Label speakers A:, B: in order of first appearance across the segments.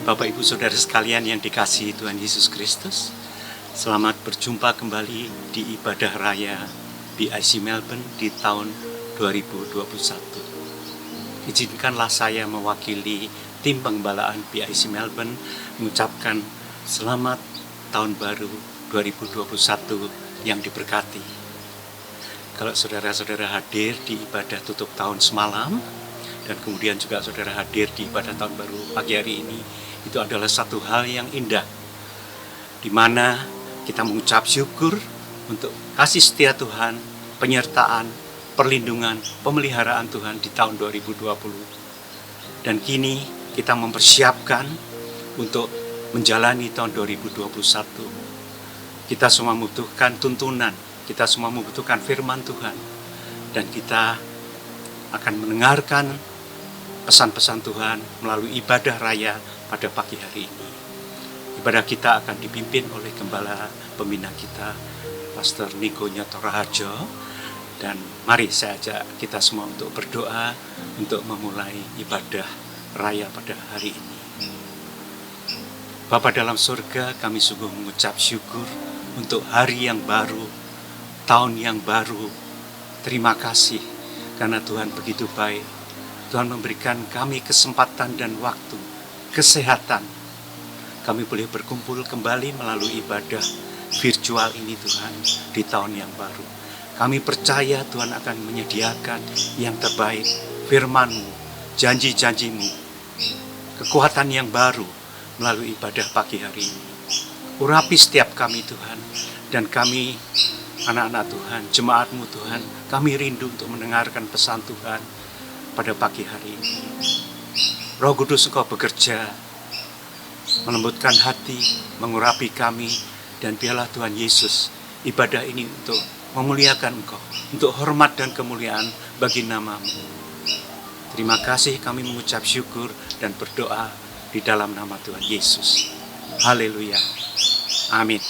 A: Bapak Ibu Saudara sekalian yang dikasihi Tuhan Yesus Kristus, selamat berjumpa kembali di ibadah raya BIC Melbourne di tahun 2021. Izinkanlah saya mewakili tim penggembalaan BIC Melbourne mengucapkan selamat tahun baru 2021 yang diberkati. Kalau saudara-saudara hadir di ibadah tutup tahun semalam, dan kemudian juga saudara hadir di ibadah tahun baru pagi hari ini, itu adalah satu hal yang indah, di mana kita mengucap syukur untuk kasih setia Tuhan, penyertaan, perlindungan, pemeliharaan Tuhan di tahun 2020. Dan kini kita mempersiapkan untuk menjalani tahun 2021. Kita semua membutuhkan tuntunan, kita semua membutuhkan firman Tuhan, dan kita akan mendengarkan pesan-pesan Tuhan melalui ibadah raya pada pagi hari ini. Ibadah kita akan dipimpin oleh Gembala Pembina kita, Pastor Niko Nyotoraharjo. Dan mari saya ajak kita semua untuk berdoa untuk memulai ibadah raya pada hari ini. Bapa dalam surga, kami sungguh mengucap syukur untuk hari yang baru, tahun yang baru. Terima kasih karena Tuhan begitu baik. Tuhan memberikan kami kesempatan dan waktu, kesehatan. Kami boleh berkumpul kembali melalui ibadah virtual ini Tuhan di tahun yang baru. Kami percaya Tuhan akan menyediakan yang terbaik, firman-Mu, janji-janji-Mu, kekuatan yang baru melalui ibadah pagi hari ini. Urapi setiap kami Tuhan, dan kami anak-anak Tuhan, jemaat-Mu Tuhan, kami rindu untuk mendengarkan pesan Tuhan pada pagi hari ini. Roh Kudus, Engkau bekerja, melembutkan hati, mengurapi kami, dan biarlah Tuhan Yesus ibadah ini untuk memuliakan Engkau, untuk hormat dan kemuliaan bagi nama-Mu. Terima kasih, kami mengucap syukur dan berdoa di dalam nama Tuhan Yesus. Haleluya. Amin.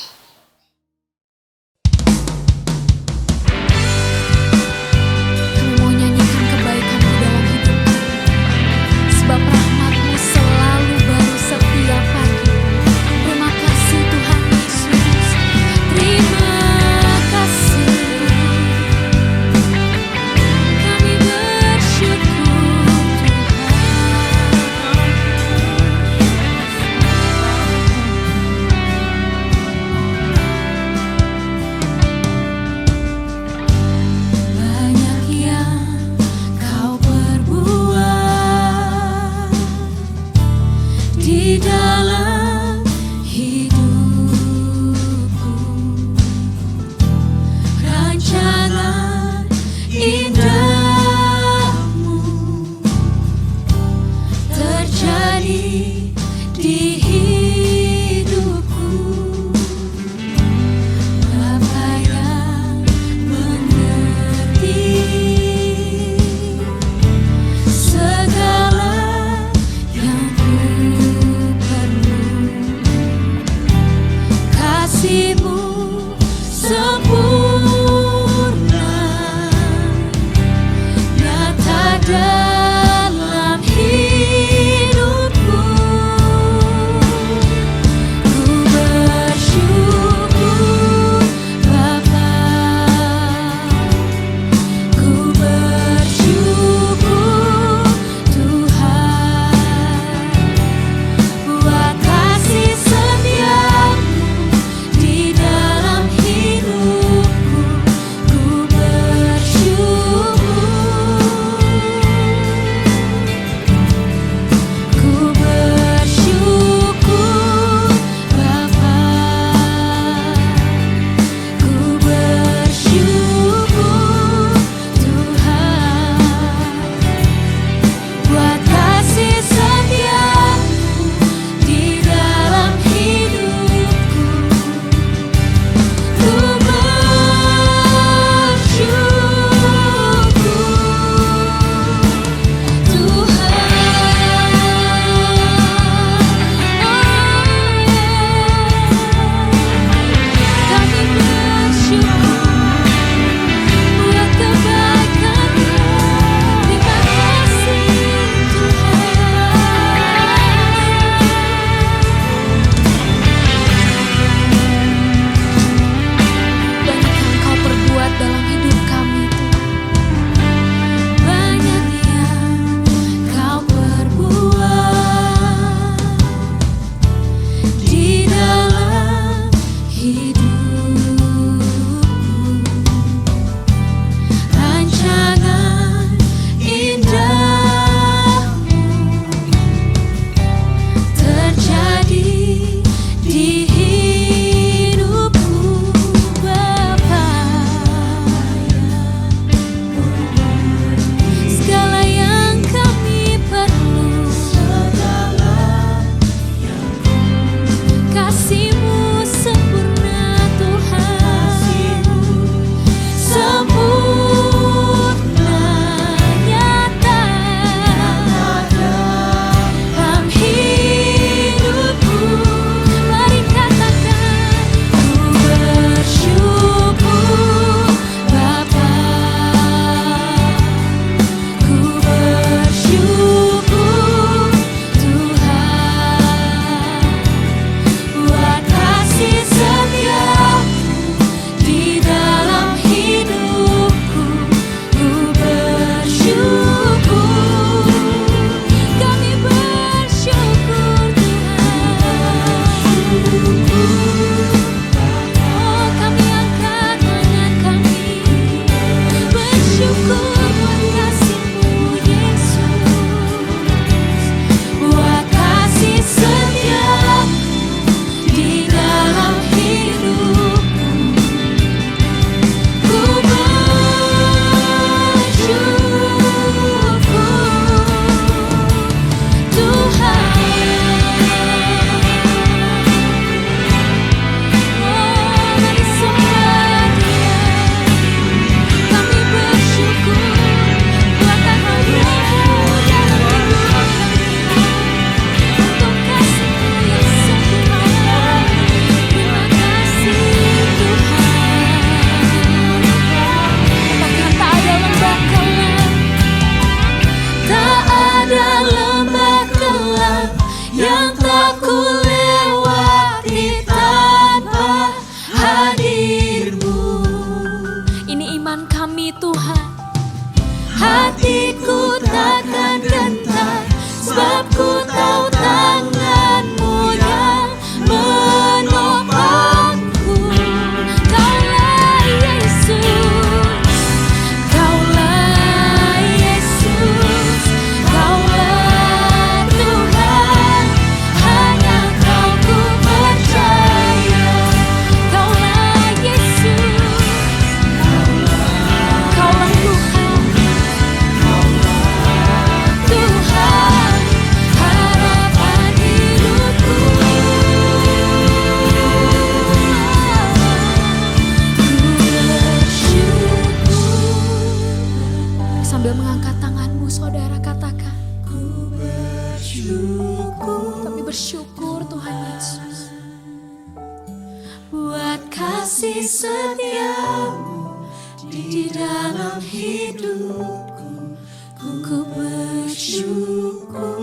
B: setiamu di dalam hidupku. Ku bersyukur,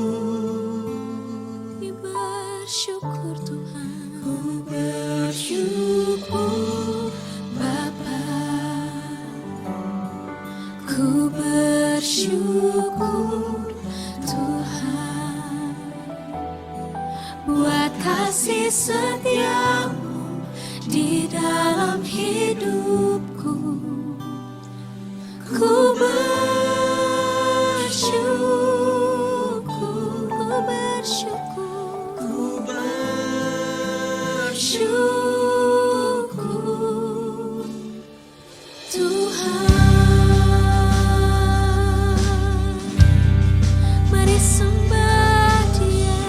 B: bersyukur Tuhan. Ku bersyukur Bapa, ku bersyukur Tuhan buat kasih setiamu di dalam hidupku. Ku bersyukur, ku bersyukur, ku bersyukur Tuhan. Mari sembah Dia,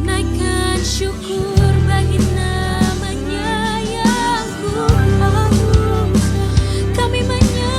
B: naikkan syukur bagi nama-Nya yang ku agung. Kami menyembah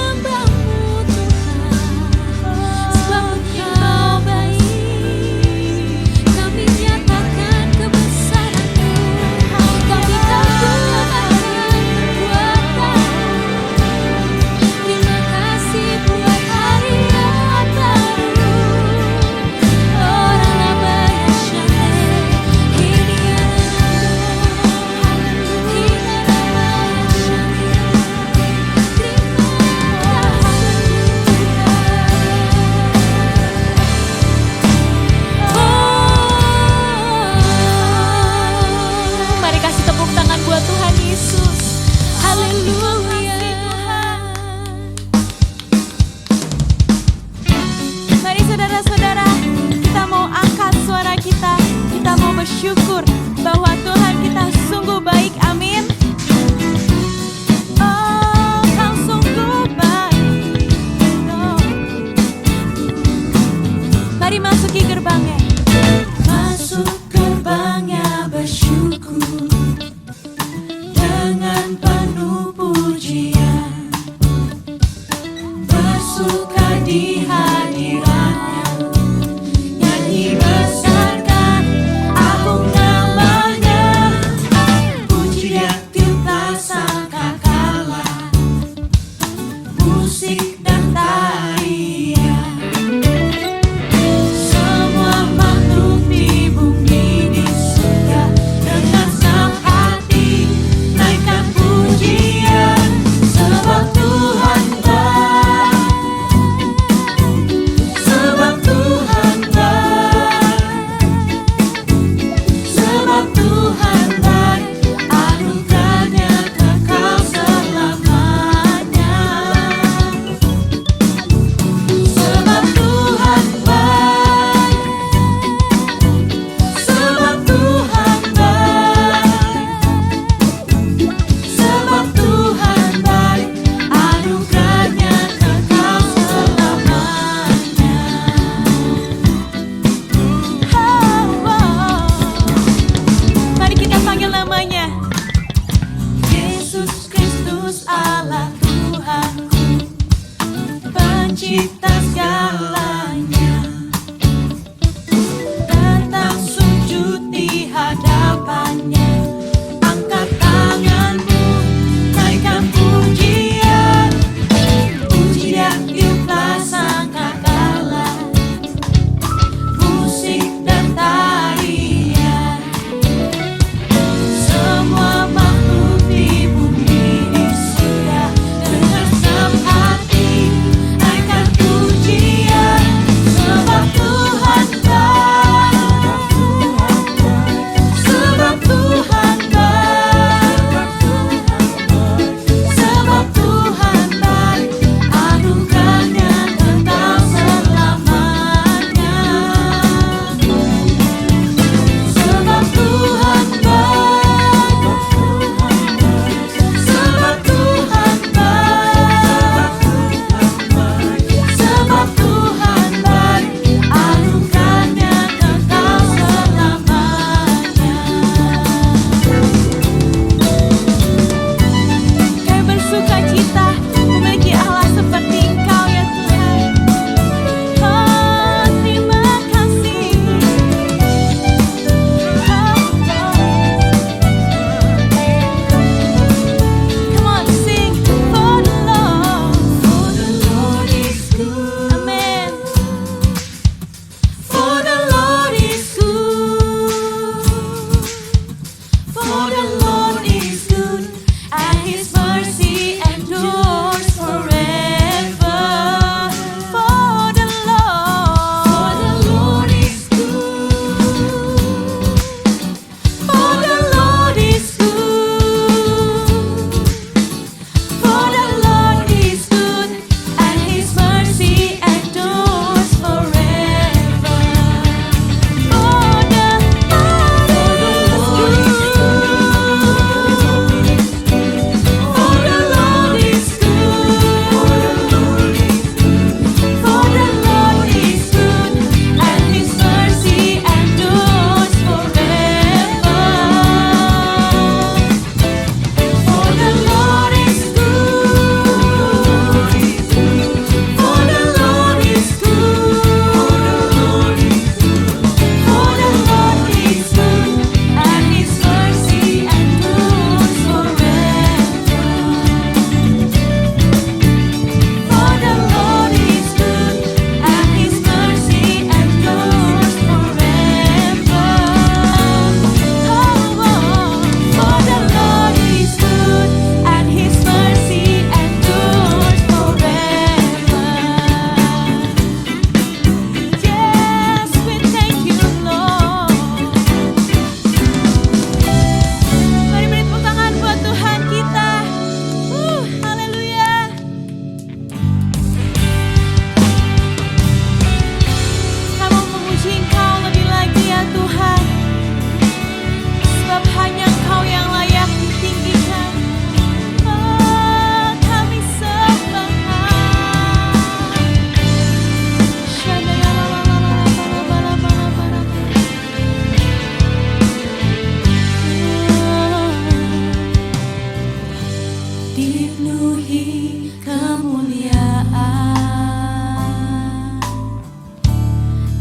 B: dipenuhi kemuliaan,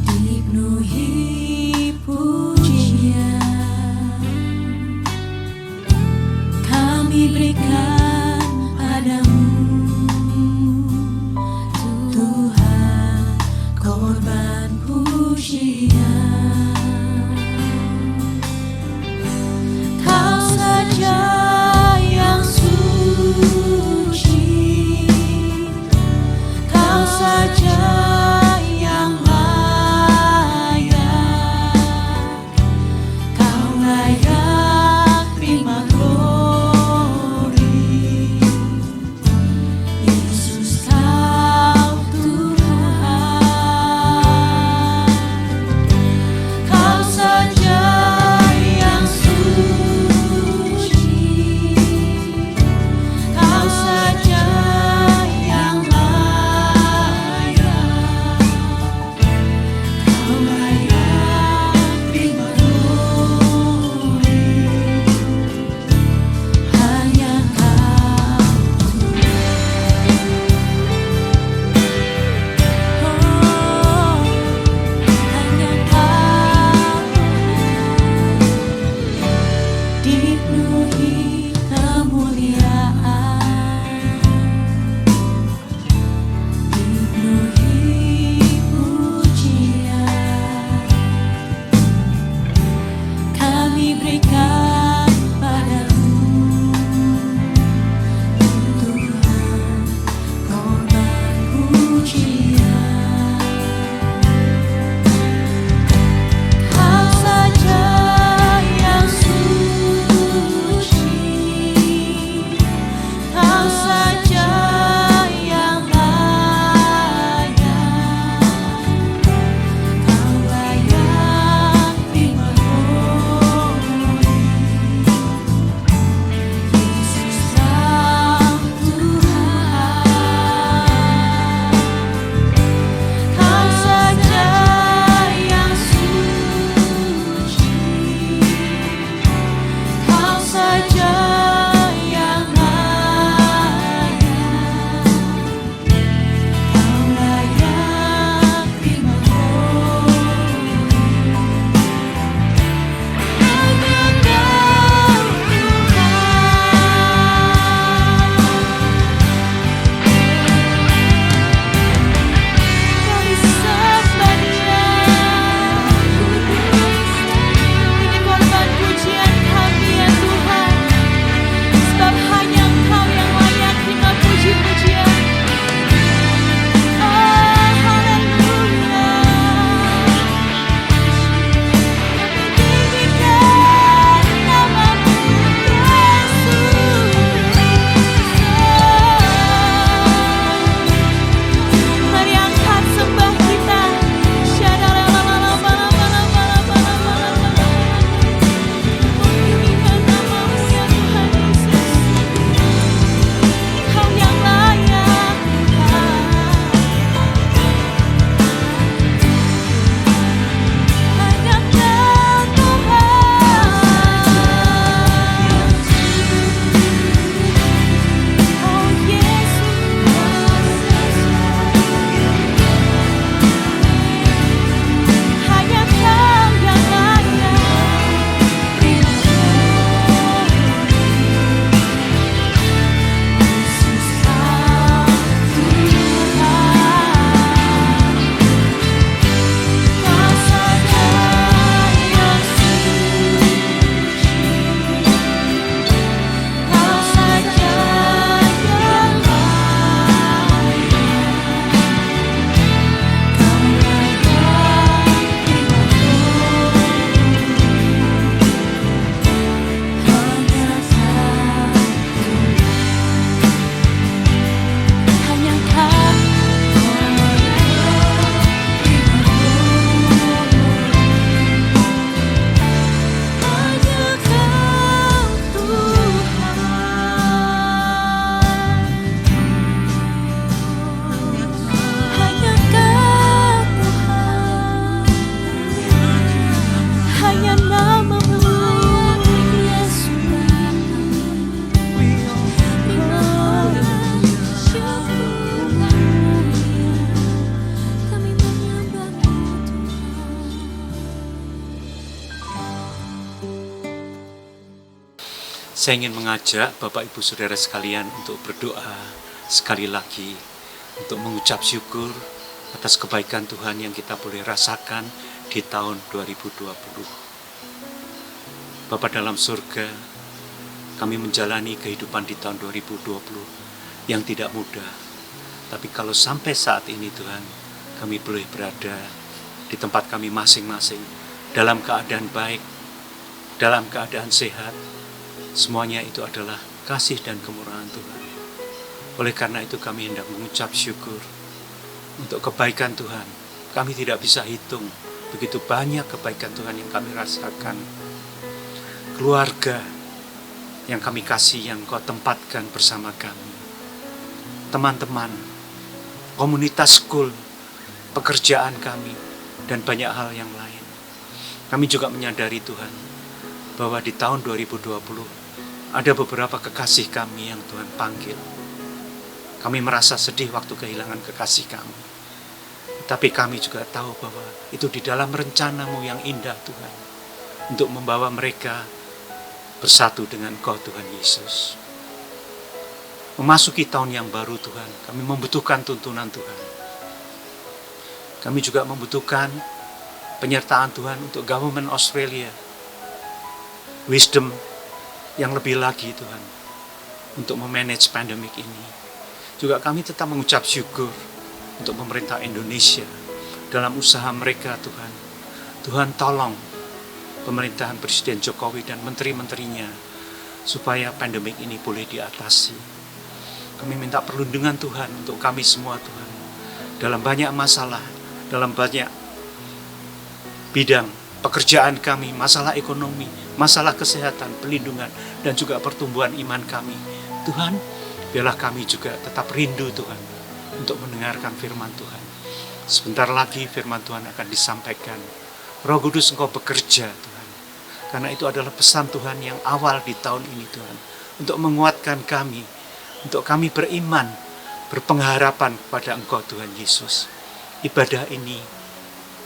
B: dipenuhi pujian. Kami berikan padamu, Tuhan, korban pujian. Kau saja yang suci, Kau saja yang layak, Kau layak terima glory. Yesus, Kau Tuhan, Kau saja yang suci, Kau saja yang layak, Kau layak terima glory. Hanya Kau, hanya Kau, dipenuhi kemuliaan, dipenuhi pujian. Kami berikan padamu, Tuhan, korban pujian. Kau saja yang suci, Kau saja yang layak, Kau layak terima glory. Yesus, Kau Tuhan, Kau saja yang suci, Kau saja yang layak,
A: Saya ingin mengajak Bapak Ibu Saudara sekalian untuk berdoa sekali lagi, untuk mengucap syukur atas kebaikan Tuhan yang kita boleh rasakan di tahun 2020. Bapa dalam surga, kami menjalani kehidupan di tahun 2020 yang tidak mudah. Tapi kalau sampai saat ini Tuhan, kami boleh berada di tempat kami masing-masing dalam keadaan baik, dalam keadaan sehat. Semuanya itu adalah kasih dan kemurahan Tuhan. Oleh karena itu kami hendak mengucap syukur untuk kebaikan Tuhan. Kami tidak bisa hitung begitu banyak kebaikan Tuhan yang kami rasakan. Keluarga yang kami kasih, yang Kau tempatkan bersama kami. Teman-teman, komunitas school, pekerjaan kami, dan banyak hal yang lain. Kami juga menyadari Tuhan, bahwa di tahun 2020 ada beberapa kekasih kami yang Tuhan panggil. Kami merasa sedih waktu kehilangan kekasih kami. Tapi kami juga tahu bahwa itu di dalam rencana-Mu yang indah Tuhan, untuk membawa mereka bersatu dengan Kau Tuhan Yesus. Memasuki tahun yang baru Tuhan, kami membutuhkan tuntunan Tuhan. Kami juga membutuhkan penyertaan Tuhan untuk government Australia. Wisdom yang lebih lagi Tuhan, untuk memanage pandemik ini. Juga kami tetap mengucap syukur untuk pemerintah Indonesia dalam usaha mereka Tuhan. Tuhan tolong pemerintahan Presiden Jokowi dan menteri-menterinya supaya pandemik ini boleh diatasi. Kami minta perlindungan Tuhan untuk kami semua Tuhan, dalam banyak masalah, dalam banyak bidang pekerjaan kami, masalah ekonomi, masalah kesehatan, pelindungan, dan juga pertumbuhan iman kami. Tuhan, biarlah kami juga tetap rindu Tuhan untuk mendengarkan firman Tuhan. Sebentar lagi firman Tuhan akan disampaikan. Roh Kudus, Engkau bekerja Tuhan. Karena itu adalah pesan Tuhan yang awal di tahun ini Tuhan. Untuk menguatkan kami, untuk kami beriman, berpengharapan kepada Engkau Tuhan Yesus. Ibadah ini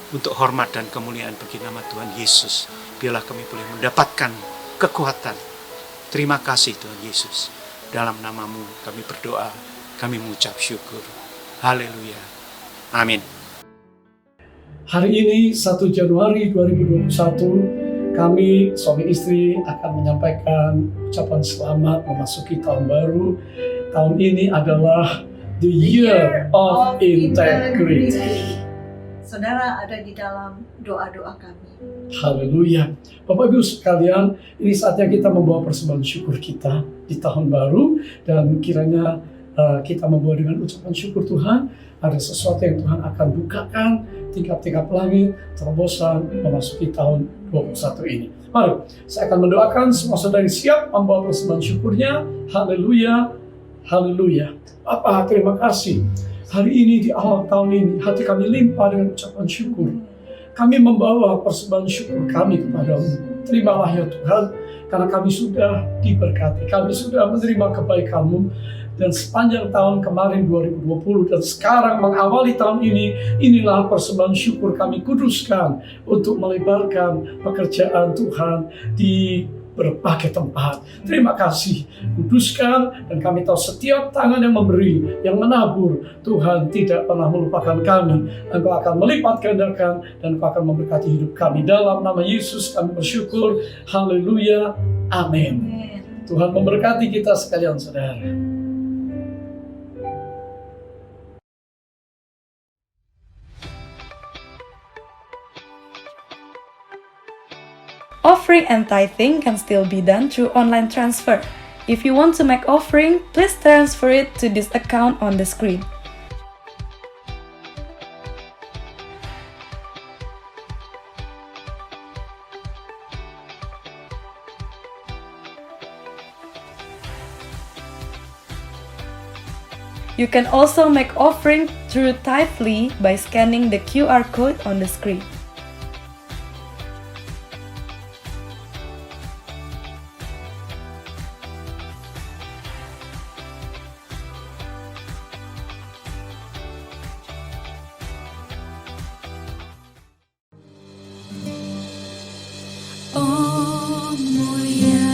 A: untuk hormat dan kemuliaan bagi nama Tuhan Yesus. Biarlah kami boleh mendapatkan kekuatan. Terima kasih Tuhan Yesus. Dalam nama-Mu kami berdoa, kami mengucap syukur. Haleluya. Amin.
C: Hari ini 1 Januari 2021, kami suami istri akan menyampaikan ucapan selamat memasuki tahun baru. Tahun ini adalah the year of integrity.
D: Saudara ada di dalam doa-doa kami.
C: Haleluya. Bapak Ibu sekalian, ini saatnya kita membawa persembahan syukur kita di tahun baru, dan kiranya kita membawa dengan ucapan syukur Tuhan. Ada sesuatu yang Tuhan akan bukakan, tingkap-tingkap langit, terobosan memasuki tahun 21 ini. Mari, saya akan mendoakan semua saudari siap membawa persembahan syukurnya. Haleluya, haleluya. Bapa, terima kasih. Hari ini di awal tahun ini, hati kami limpah dengan ucapan syukur. Kami membawa persembahan syukur kami kepadamu. Terimalah ya Tuhan, karena kami sudah diberkati. Kami sudah menerima kebaikan-Mu. Dan sepanjang tahun kemarin 2020 dan sekarang mengawali tahun ini, inilah persembahan syukur kami kuduskan untuk melebarkan pekerjaan Tuhan di berbagai tempat. Terima kasih, kuduskan, dan kami tahu setiap tangan yang memberi, yang menabur, Tuhan tidak pernah melupakan kami. Engkau akan melipat gandakan dan Engkau akan memberkati hidup kami. Dalam nama Yesus kami bersyukur. Haleluya. Amin. Tuhan memberkati kita sekalian saudara.
E: Offering and tithing can still be done through online transfer. If you want to make offering, please transfer it to this account on the screen. You can also make offering through Tithely by scanning the QR code on the screen.
B: Oh mulianya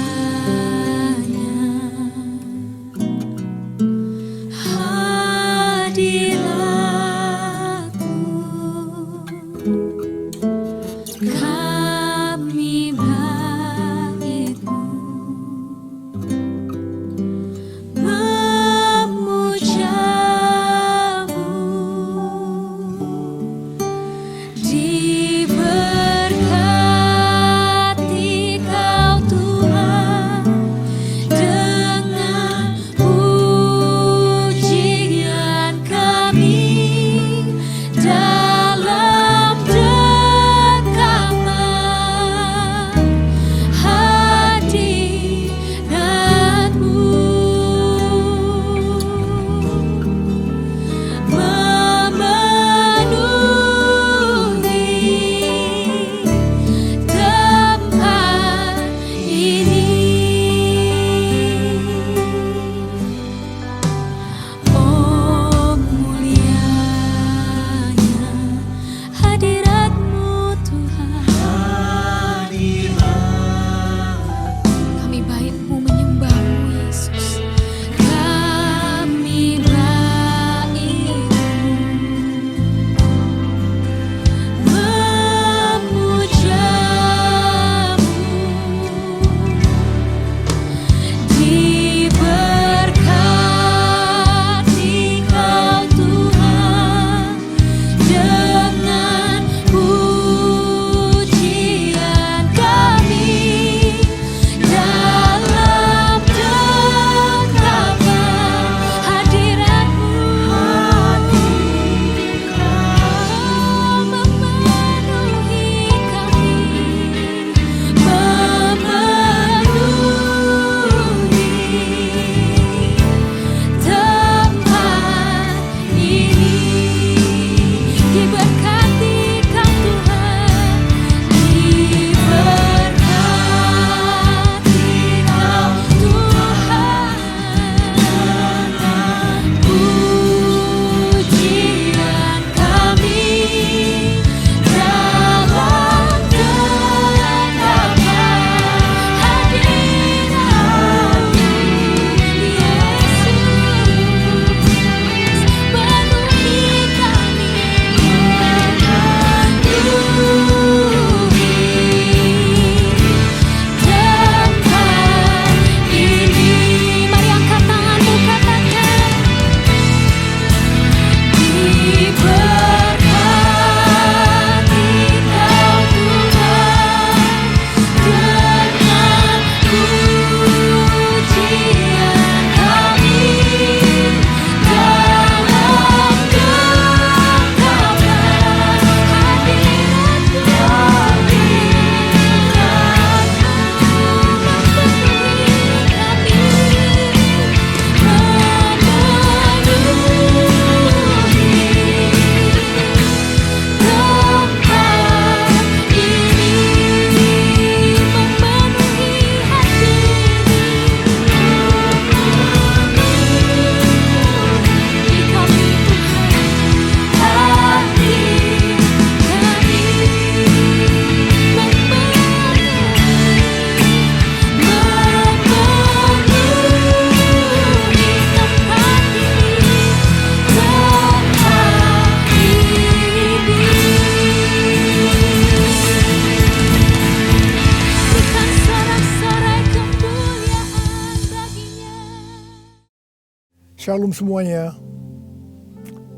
F: Shalom semuanya.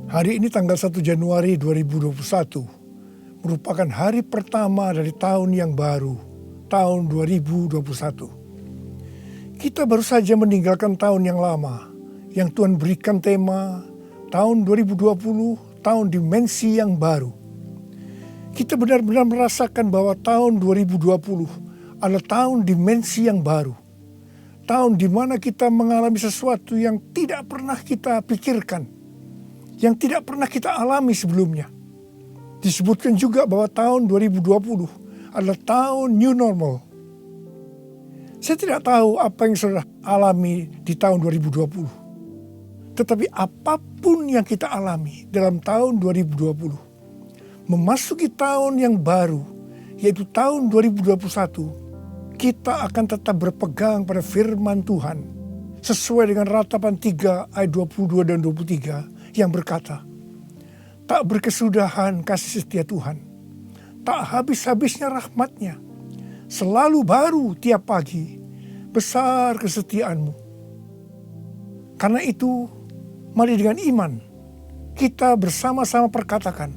F: Hari ini tanggal 1 Januari 2021 merupakan hari pertama dari tahun yang baru, tahun 2021. Kita baru saja meninggalkan tahun yang lama, yang Tuhan berikan tema tahun 2020, tahun dimensi yang baru. Kita benar-benar merasakan bahwa tahun 2020 adalah tahun dimensi yang baru. Tahun di mana kita mengalami sesuatu yang tidak pernah kita pikirkan, yang tidak pernah kita alami sebelumnya. Disebutkan juga bahwa tahun 2020 adalah tahun new normal. Saya tidak tahu apa yang saudara alami di tahun 2020. Tetapi apapun yang kita alami dalam tahun 2020, memasuki tahun yang baru, yaitu tahun 2021, kita akan tetap berpegang pada firman Tuhan sesuai dengan Ratapan 3 ayat 22 dan 23 yang berkata, tak berkesudahan kasih setia Tuhan, tak habis-habisnya rahmat-Nya, selalu baru tiap pagi, besar kesetiaan-Mu. Karena itu, mari dengan iman kita bersama-sama perkatakan,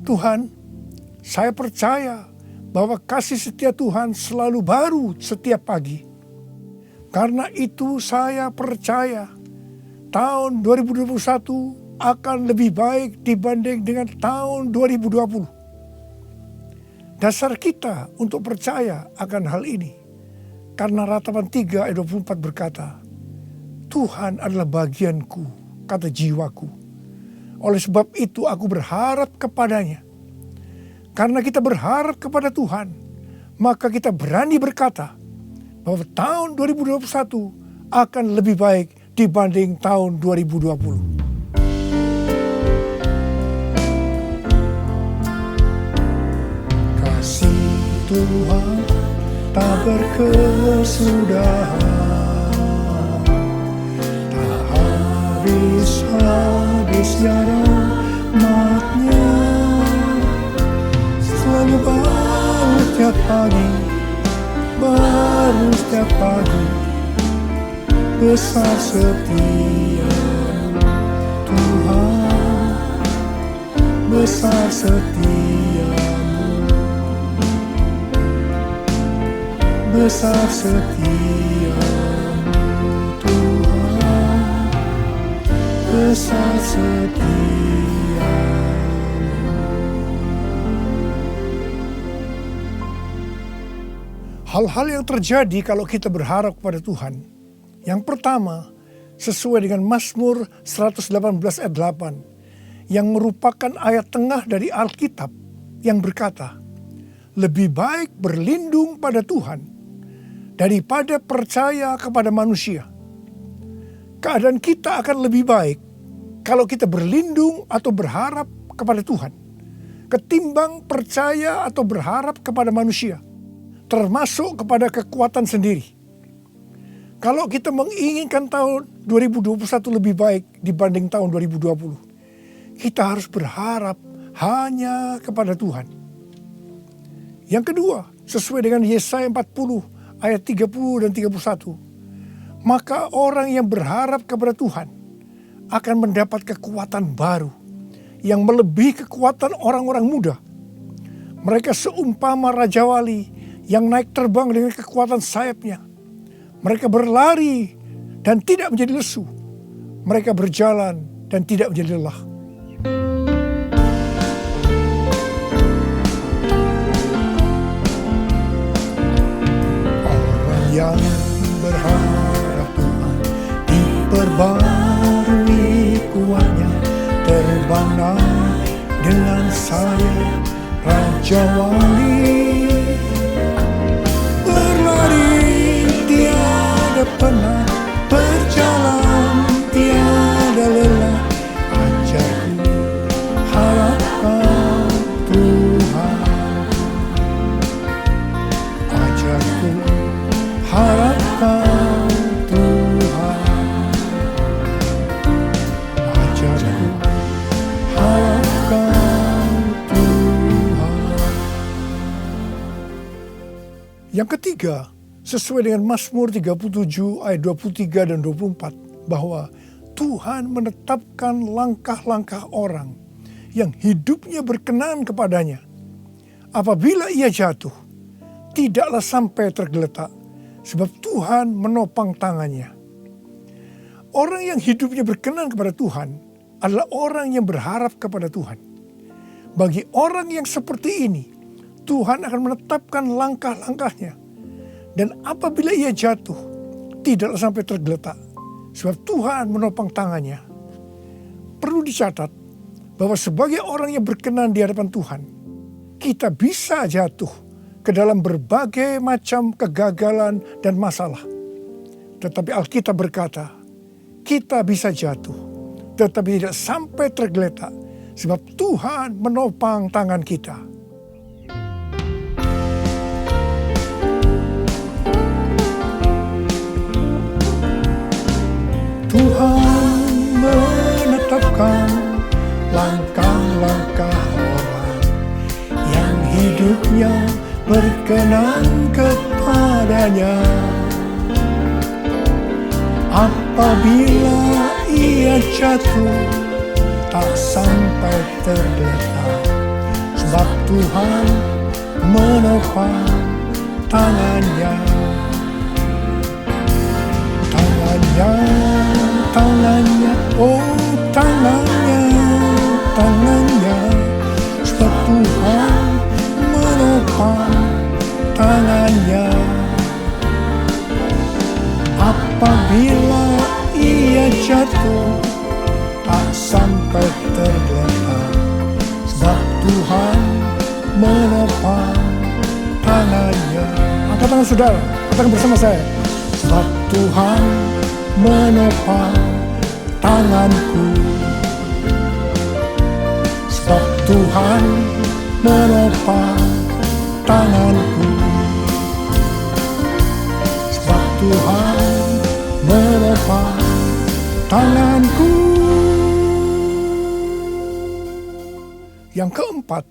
F: Tuhan, saya percaya bahwa kasih setia Tuhan selalu baru setiap pagi. Karena itu saya percaya tahun 2021 akan lebih baik dibanding dengan tahun 2020. Dasar kita untuk percaya akan hal ini, karena Ratapan 3 ayat 24 berkata, Tuhan adalah bagianku, kata jiwaku. Oleh sebab itu aku berharap kepadanya. Karena kita berharap kepada Tuhan, maka kita berani berkata bahwa tahun 2021 akan lebih baik dibanding tahun 2020. Kasih Tuhan tak berkesudahan, tak habis-habisnya rahmat-Nya, selalu baru setiap pagi, baru setiap pagi, besar setia-Mu Tuhan, besar setia-Mu, besar setia-Mu Tuhan, besar setia-Mu. Hal-hal yang terjadi kalau kita berharap kepada Tuhan. Yang pertama, sesuai dengan Mazmur 118 ayat 8, yang merupakan ayat tengah dari Alkitab yang berkata, lebih baik berlindung pada Tuhan daripada percaya kepada manusia. Keadaan kita akan lebih baik kalau kita berlindung atau berharap kepada Tuhan, ketimbang percaya atau berharap kepada manusia, termasuk kepada kekuatan sendiri. Kalau kita menginginkan tahun 2021 lebih baik dibanding tahun 2020, kita harus berharap hanya kepada Tuhan. Yang kedua, sesuai dengan Yesaya 40 ayat 30 dan 31, maka orang yang berharap kepada Tuhan akan mendapat kekuatan baru yang melebihi kekuatan orang-orang muda. Mereka seumpama Raja Wali yang naik terbang dengan kekuatan sayapnya. Mereka berlari dan tidak menjadi lesu. Mereka berjalan dan tidak menjadi lelah. Orang yang berharap Tuhan diperbarui kuatnya, terbanglah dengan sayap Raja Wali. Tiada pernah berjalan, tiada lelah. Ajarku harapkan Tuhan, ajarku harapkan Tuhan, ajarku harapkan Tuhan. Yang ketiga, sesuai dengan Mazmur 37 ayat 23 dan 24, bahwa Tuhan menetapkan langkah-langkah orang yang hidupnya berkenan kepadanya. Apabila ia jatuh, tidaklah sampai tergeletak, sebab Tuhan menopang tangannya. Orang yang hidupnya berkenan kepada Tuhan adalah orang yang berharap kepada Tuhan. Bagi orang yang seperti ini, Tuhan akan menetapkan langkah-langkahnya. Dan apabila ia jatuh, tidaklah sampai tergeletak, sebab Tuhan menopang tangannya. Perlu dicatat bahwa sebagai orang yang berkenan di hadapan Tuhan, kita bisa jatuh ke dalam berbagai macam kegagalan dan masalah. Tetapi Alkitab berkata, kita bisa jatuh, tetapi tidak sampai tergeletak, sebab Tuhan menopang tangan kita. Tuhan menetapkan langkah-langkah orang yang hidupnya berkenan kepadanya. Apabila ia jatuh, tak sampai tergeletak, sebab Tuhan menopang tangannya. Tangannya, oh tangannya, sebab Tuhan menopang tangannya. Apabila ia jatuh, tak sampai tergeletak, sebab Tuhan menopang tangannya. Angkat tangan saudara, katakan bersama saya. Sebab Tuhan menopang tanganku. Sebab Tuhan menopang tanganku. Sebab Tuhan menopang tanganku. Yang keempat,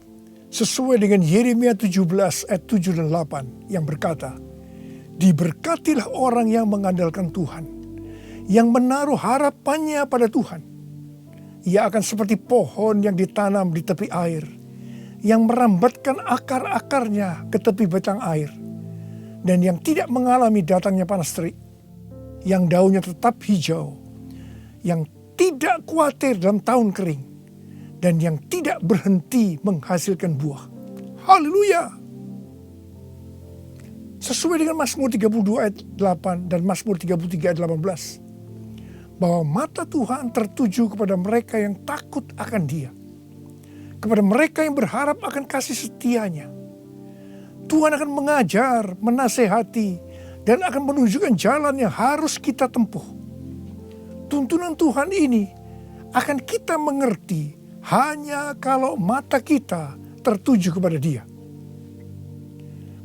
F: sesuai dengan Yeremia 17 ayat 7 dan 8 yang berkata, diberkatilah orang yang mengandalkan Tuhan, yang menaruh harapannya pada Tuhan. Ia akan seperti pohon yang ditanam di tepi air, yang merambatkan akar-akarnya ke tepi batang air, dan yang tidak mengalami datangnya panas terik, yang daunnya tetap hijau, yang tidak khawatir dalam tahun kering, dan yang tidak berhenti menghasilkan buah. Haleluya! Sesuai dengan Mazmur 32 ayat 8 dan Mazmur 33 ayat 18. Bahwa mata Tuhan tertuju kepada mereka yang takut akan Dia. Kepada mereka yang berharap akan kasih setianya. Tuhan akan mengajar, menasehati, dan akan menunjukkan jalan yang harus kita tempuh. Tuntunan Tuhan ini akan kita mengerti hanya kalau mata kita tertuju kepada Dia.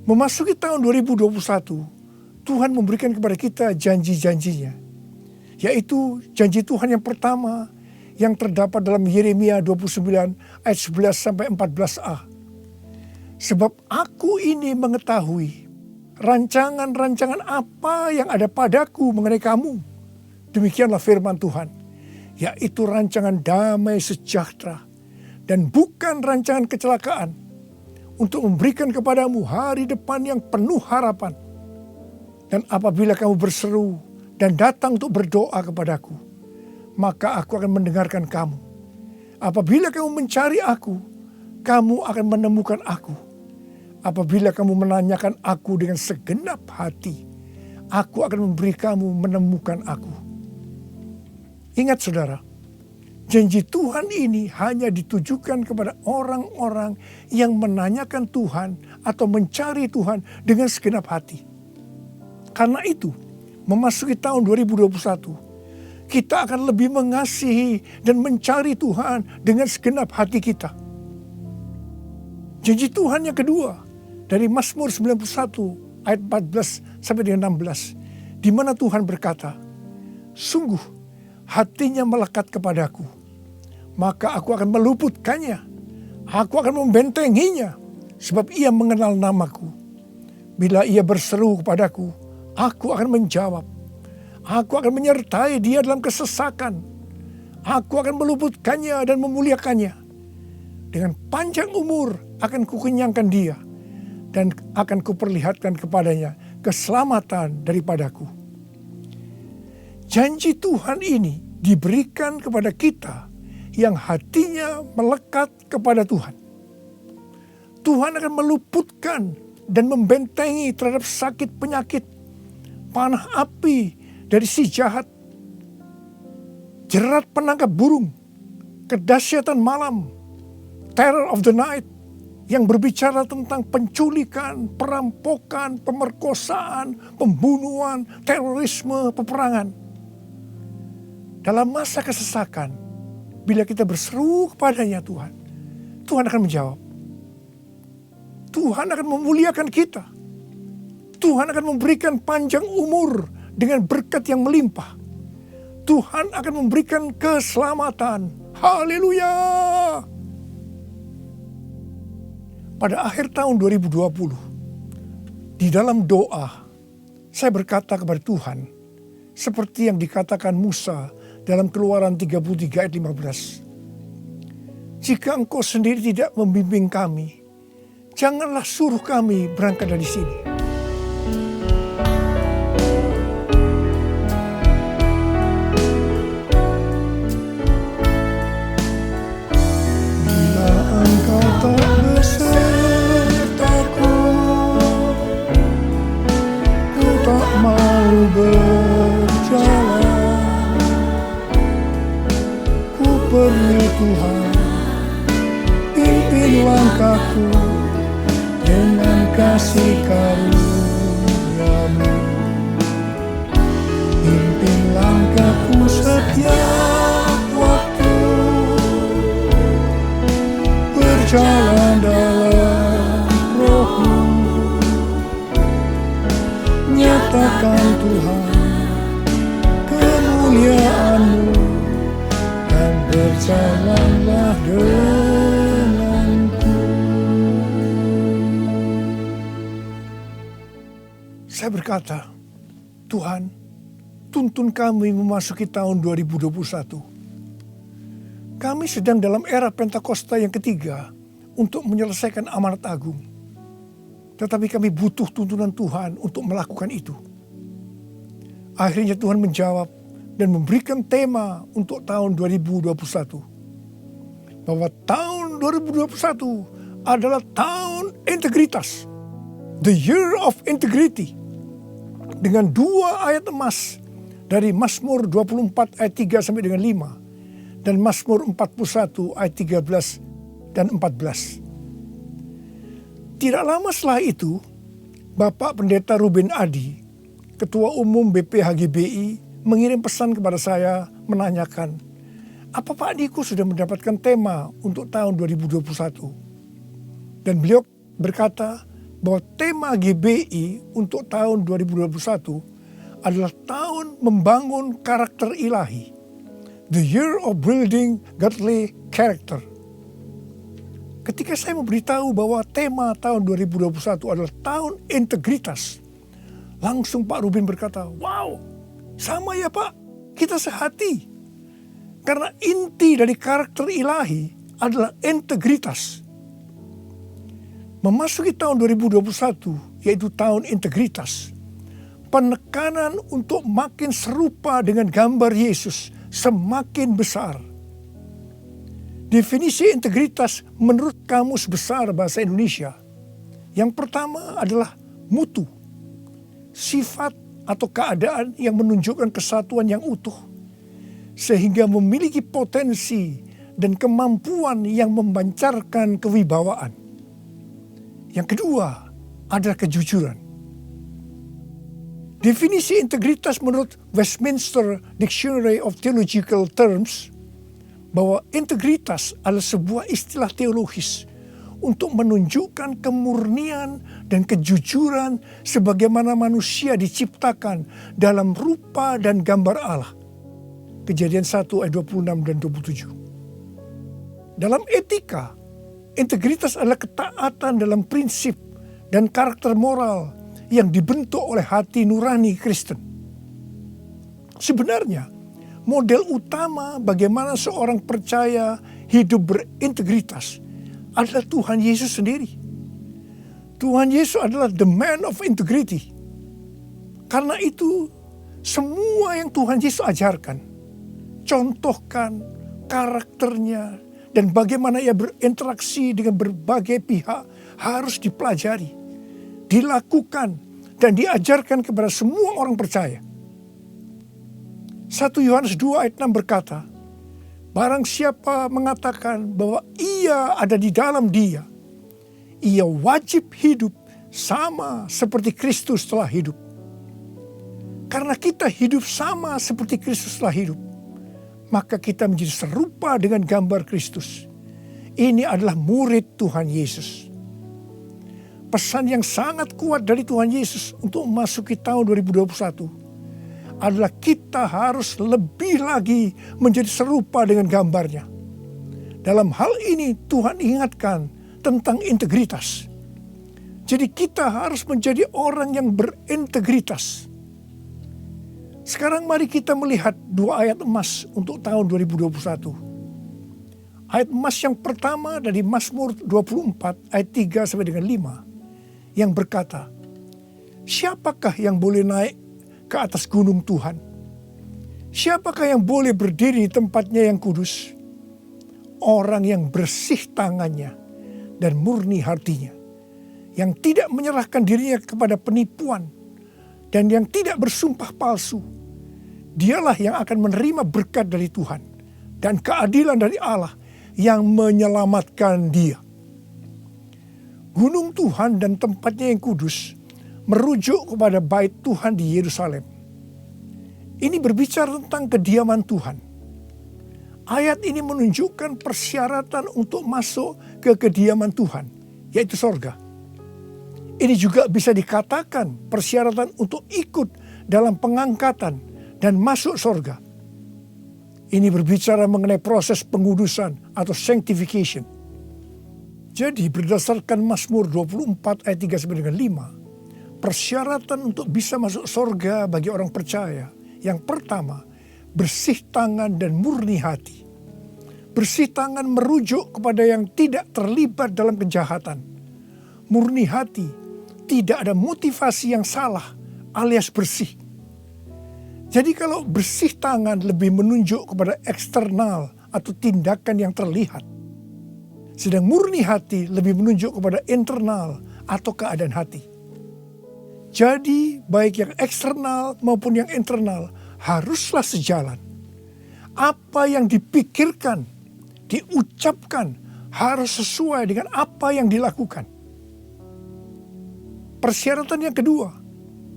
F: Memasuki tahun 2021, Tuhan memberikan kepada kita janji-janjinya. Yaitu janji Tuhan yang pertama yang terdapat dalam Yeremia 29 ayat 11 sampai 14a. Sebab aku ini mengetahui rancangan-rancangan apa yang ada padaku mengenai kamu. Demikianlah firman Tuhan. Yaitu rancangan damai sejahtera dan bukan rancangan kecelakaan. Untuk memberikan kepadamu hari depan yang penuh harapan. Dan apabila kamu berseru dan datang untuk berdoa kepadaku, maka aku akan mendengarkan kamu. Apabila kamu mencari aku, kamu akan menemukan aku. Apabila kamu menanyakan aku dengan segenap hati, aku akan memberi kamu menemukan aku. Ingat saudara, janji Tuhan ini hanya ditujukan kepada orang-orang yang menanyakan Tuhan atau mencari Tuhan dengan segenap hati. Karena itu, memasuki tahun 2021, kita akan lebih mengasihi dan mencari Tuhan dengan segenap hati kita. Janji Tuhan yang kedua dari Mazmur 91 ayat 14 sampai dengan 16, di mana Tuhan berkata, sungguh hatinya melekat kepadaku, maka aku akan meluputkannya. Aku akan membentenginya, sebab ia mengenal namaku. Bila ia berseru kepadaku, aku akan menjawab. Aku akan menyertai dia dalam kesesakan. Aku akan meluputkannya dan memuliakannya. Dengan panjang umur akan kukenyangkan dia, dan akan kuperlihatkan kepadanya keselamatan daripadaku. Janji Tuhan ini diberikan kepada kita yang hatinya melekat kepada Tuhan. Tuhan akan meluputkan dan membentengi terhadap sakit penyakit, panah api dari si jahat, jerat penangkap burung, kedahsyatan malam, terror of the night, yang berbicara tentang penculikan, perampokan, pemerkosaan, pembunuhan, terorisme, peperangan. Dalam masa kesesakan, bila kita berseru kepadanya Tuhan, Tuhan akan menjawab. Tuhan akan memuliakan kita. Tuhan akan memberikan panjang umur dengan berkat yang melimpah. Tuhan akan memberikan keselamatan. Haleluya! Pada akhir tahun 2020, di dalam doa, saya berkata kepada Tuhan, seperti yang dikatakan Musa dalam Keluaran 33 ayat 15. Jika Engkau sendiri tidak membimbing kami, janganlah suruh kami berangkat dari sini. Bila Engkau tak besertaku, ku tak mau berjalan. Ku perlu Tuhan, pimpin langkahku dengan kasih karunia-Mu. Pimpin langkahku setiap waktu, berjalan dalam Roh-Mu. Nyatakan Tuhan kemuliaan-Mu, dan berjalanlah denganku. Saya berkata, Tuhan, tuntun kami memasuki tahun 2021. Kami sedang dalam era Pentakosta yang ketiga untuk menyelesaikan amanat agung. Tetapi kami butuh tuntunan Tuhan untuk melakukan itu. Akhirnya Tuhan menjawab dan memberikan tema untuk tahun 2021. Bahwa tahun 2021 adalah tahun integritas. The year of integrity. Dengan 2 ayat emas dari Mazmur 24 ayat 3 sampai dengan 5. Dan Mazmur 41 ayat 13 dan 14. Tidak lama setelah itu, Bapak Pendeta Ruben Adi, Ketua Umum BPHGBI, mengirim pesan kepada saya menanyakan, apa Pak Niko sudah mendapatkan tema untuk tahun 2021? Dan beliau berkata bahwa tema GBI untuk tahun 2021 adalah tahun membangun karakter ilahi. The year of building godly character. Ketika saya memberitahu bahwa tema tahun 2021 adalah tahun integritas, langsung Pak Ruben berkata, wow, sama ya Pak, kita sehati. Karena inti dari karakter ilahi adalah integritas. Memasuki tahun 2021, yaitu tahun integritas, penekanan untuk makin serupa dengan gambar Yesus semakin besar. Definisi integritas menurut Kamus Besar Bahasa Indonesia, yang pertama adalah mutu, sifat atau keadaan yang menunjukkan kesatuan yang utuh, sehingga memiliki potensi dan kemampuan yang memancarkan kewibawaan. Yang kedua adalah kejujuran. Definisi integritas menurut Westminster Dictionary of Theological Terms, bahwa integritas adalah sebuah istilah teologis untuk menunjukkan kemurnian dan kejujuran sebagaimana manusia diciptakan dalam rupa dan gambar Allah. Kejadian 1 ayat 26 dan 27. Dalam etika, integritas adalah ketaatan dalam prinsip dan karakter moral yang dibentuk oleh hati nurani Kristen. Sebenarnya, model utama bagaimana seorang percaya hidup berintegritas adalah Tuhan Yesus sendiri. Tuhan Yesus adalah the man of integrity. Karena itu semua yang Tuhan Yesus ajarkan, contohkan karakternya dan bagaimana ia berinteraksi dengan berbagai pihak harus dipelajari, dilakukan dan diajarkan kepada semua orang percaya. 1 Yohanes 2 ayat 6 berkata, barang siapa mengatakan bahwa ia ada di dalam Dia, ia wajib hidup sama seperti Kristus telah hidup. Karena kita hidup sama seperti Kristus telah hidup, maka kita menjadi serupa dengan gambar Kristus. Ini adalah murid Tuhan Yesus. Pesan yang sangat kuat dari Tuhan Yesus untuk memasuki tahun 2021 adalah kita harus lebih lagi menjadi serupa dengan gambarnya. Dalam hal ini Tuhan ingatkan tentang integritas. Jadi kita harus menjadi orang yang berintegritas. Sekarang mari kita melihat 2 ayat emas untuk tahun 2021. Ayat emas yang pertama dari Mazmur 24 ayat 3 sampai dengan 5 yang berkata, siapakah yang boleh naik ke atas gunung Tuhan? Siapakah yang boleh berdiri di tempatnya yang kudus? Orang yang bersih tangannya dan murni hatinya, yang tidak menyerahkan dirinya kepada penipuan dan yang tidak bersumpah palsu. Dialah yang akan menerima berkat dari Tuhan dan keadilan dari Allah yang menyelamatkan dia. Gunung Tuhan dan tempatnya yang kudus merujuk kepada bait Tuhan di Yerusalem. Ini berbicara tentang kediaman Tuhan. Ayat ini menunjukkan persyaratan untuk masuk ke kediaman Tuhan, yaitu sorga. Ini juga bisa dikatakan persyaratan untuk ikut dalam pengangkatan dan masuk sorga. Ini berbicara mengenai proses pengudusan atau sanctification. Jadi berdasarkan Mazmur 24 ayat 3 sampai dengan 5, persyaratan untuk bisa masuk sorga bagi orang percaya, yang pertama, bersih tangan dan murni hati. Bersih tangan merujuk kepada yang tidak terlibat dalam kejahatan. Murni hati, tidak ada motivasi yang salah alias bersih. Jadi kalau bersih tangan lebih menunjuk kepada eksternal atau tindakan yang terlihat. Sedang murni hati lebih menunjuk kepada internal atau keadaan hati. Jadi baik yang eksternal maupun yang internal haruslah sejalan. Apa yang dipikirkan, diucapkan harus sesuai dengan apa yang dilakukan. Persyaratan yang kedua,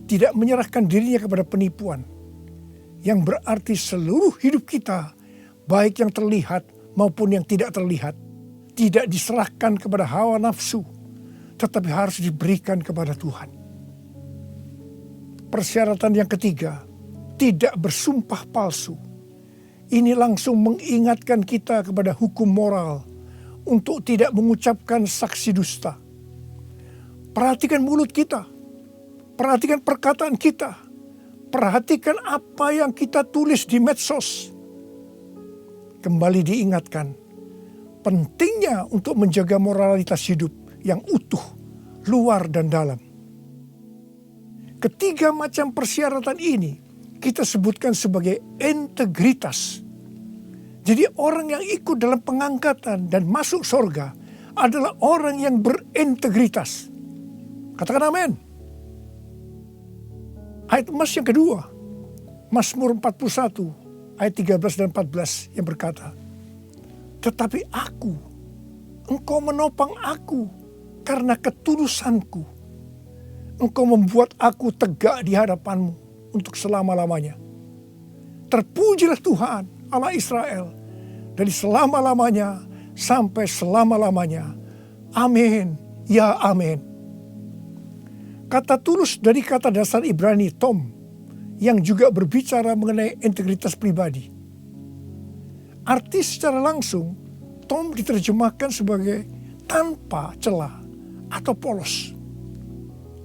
F: tidak menyerahkan dirinya kepada penipuan. Yang berarti seluruh hidup kita, baik yang terlihat maupun yang tidak terlihat, tidak diserahkan kepada hawa nafsu, tetapi harus diberikan kepada Tuhan. Persyaratan yang ketiga, tidak bersumpah palsu. Ini langsung mengingatkan kita kepada hukum moral untuk tidak mengucapkan saksi dusta. Perhatikan mulut kita, perhatikan perkataan kita, perhatikan apa yang kita tulis di medsos. Kembali diingatkan, pentingnya untuk menjaga moralitas hidup yang utuh, luar dan dalam. Ketiga macam persyaratan ini kita sebutkan sebagai integritas. Jadi orang yang ikut dalam pengangkatan dan masuk surga adalah orang yang berintegritas. Katakan amin. Ayat emas yang kedua, Mazmur 41 ayat 13 dan 14 yang berkata, tetapi aku, engkau menopang aku karena ketulusanku. Engkau membuat aku tegak di hadapanmu untuk selama-lamanya. Terpujilah Tuhan Allah Israel dari selama-lamanya sampai selama-lamanya. Amin, ya amin. Kata tulus dari kata dasar Ibrani tom yang juga berbicara mengenai integritas pribadi. Arti secara langsung, tom diterjemahkan sebagai tanpa celah atau polos.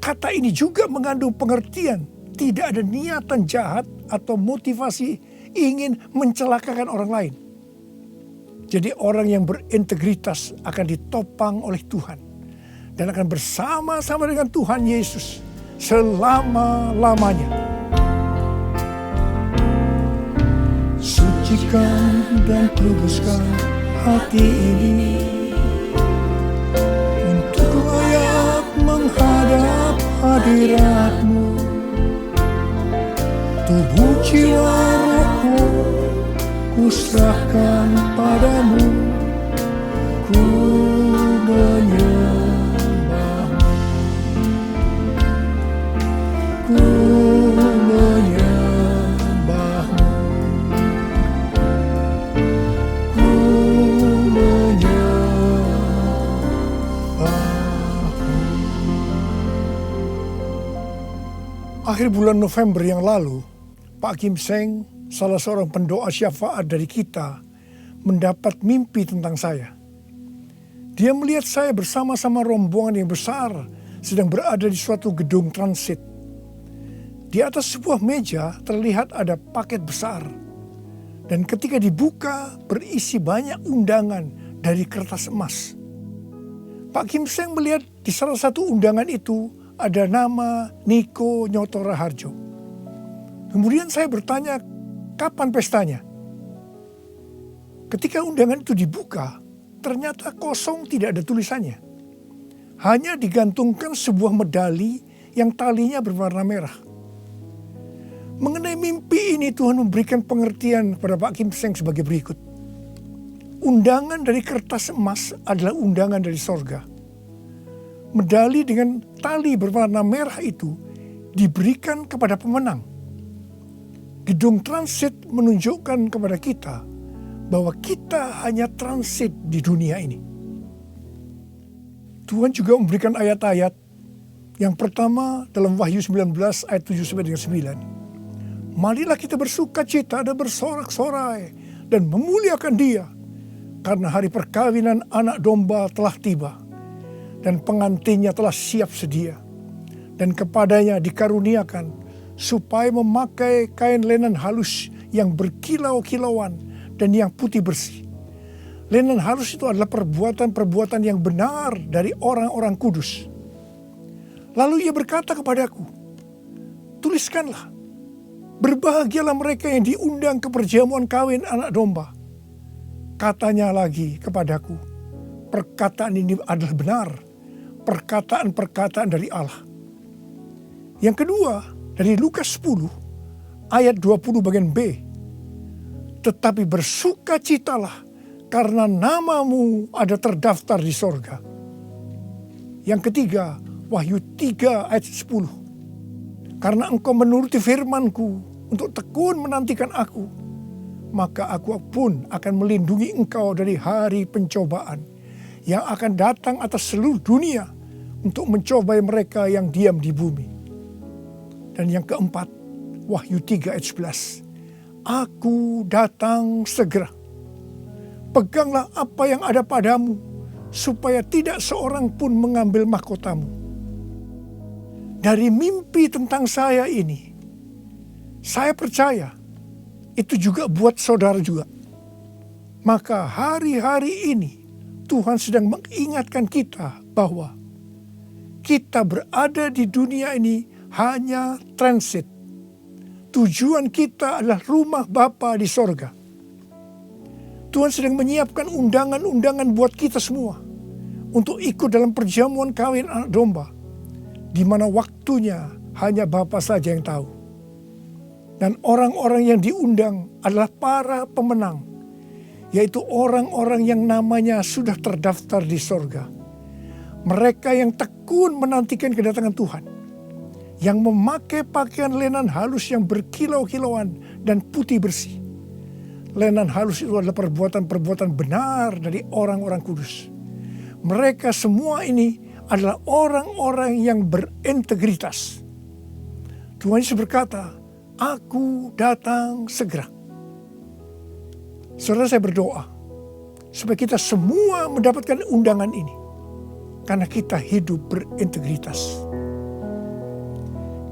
F: Kata ini juga mengandung pengertian tidak ada niatan jahat atau motivasi ingin mencelakakan orang lain. Jadi orang yang berintegritas akan ditopang oleh Tuhan dan akan bersama-sama dengan Tuhan Yesus selama-lamanya. Sucikan dan kuduskan hati ini untuk layak menghadap hadirat-Mu. Tubuh jiwa rohku kuserahkan padamu, ku menyembah-Mu, ku menyembah-Mu, ku menyembah-Mu. Akhir bulan November yang lalu, Pak Kim Seng, salah seorang pendoa syafaat dari kita, mendapat mimpi tentang saya. Dia melihat saya bersama-sama rombongan yang besar sedang berada di suatu gedung transit. Di atas sebuah meja terlihat ada paket besar. Dan ketika dibuka berisi banyak undangan dari kertas emas. Pak Kim Seng melihat di salah satu undangan itu ada nama Niko Nyoto Raharjo. Kemudian saya bertanya, kapan pestanya? Ketika undangan itu dibuka, ternyata kosong, tidak ada tulisannya. Hanya digantungkan sebuah medali yang talinya berwarna merah. Mengenai mimpi ini, Tuhan memberikan pengertian kepada Pak Kim Seng sebagai berikut. Undangan dari kertas emas adalah undangan dari sorga. Medali dengan tali berwarna merah itu diberikan kepada pemenang. Gedung transit menunjukkan kepada kita bahwa kita hanya transit di dunia ini. Tuhan juga memberikan ayat-ayat. Yang pertama dalam Wahyu 19 ayat 7-9. Marilah kita bersuka cita dan bersorak-sorai dan memuliakan Dia, karena hari perkawinan anak domba telah tiba dan pengantinnya telah siap sedia, dan kepadanya dikaruniakan supaya memakai kain lenan halus yang berkilau-kilauan dan yang putih bersih. Lenan halus itu adalah perbuatan-perbuatan yang benar dari orang-orang kudus. Lalu ia berkata kepadaku, tuliskanlah, berbahagialah mereka yang diundang ke perjamuan kawin anak domba. Katanya lagi kepadaku, perkataan ini adalah benar, perkataan-perkataan dari Allah. Yang kedua, dari Lukas 10 ayat 20 bagian B. Tetapi bersukacitalah karena namamu ada terdaftar di sorga. Yang ketiga, Wahyu 3 ayat 10. Karena engkau menuruti firmanku untuk tekun menantikan aku, maka aku pun akan melindungi engkau dari hari pencobaan yang akan datang atas seluruh dunia untuk mencobai mereka yang diam di bumi. Dan yang keempat, Wahyu 3 ayat 11. Aku datang segera. Peganglah apa yang ada padamu, supaya tidak seorang pun mengambil mahkotamu. Dari mimpi tentang saya ini, saya percaya itu juga buat saudara juga. Maka hari-hari ini Tuhan sedang mengingatkan kita bahwa kita berada di dunia ini hanya transit. Tujuan kita adalah rumah Bapa di sorga. Tuhan sedang menyiapkan undangan-undangan buat kita semua untuk ikut dalam perjamuan kawin anak domba, di mana waktunya hanya Bapa saja yang tahu. Dan orang-orang yang diundang adalah para pemenang, yaitu orang-orang yang namanya sudah terdaftar di sorga. Mereka yang tekun menantikan kedatangan Tuhan, yang memakai pakaian lenan halus yang berkilau-kilauan dan putih bersih. Lenan halus itu adalah perbuatan-perbuatan benar dari orang-orang kudus. Mereka semua ini adalah orang-orang yang berintegritas. Tuhan Yesus berkata, aku datang segera. Saudara, saya berdoa supaya kita semua mendapatkan undangan ini, karena kita hidup berintegritas.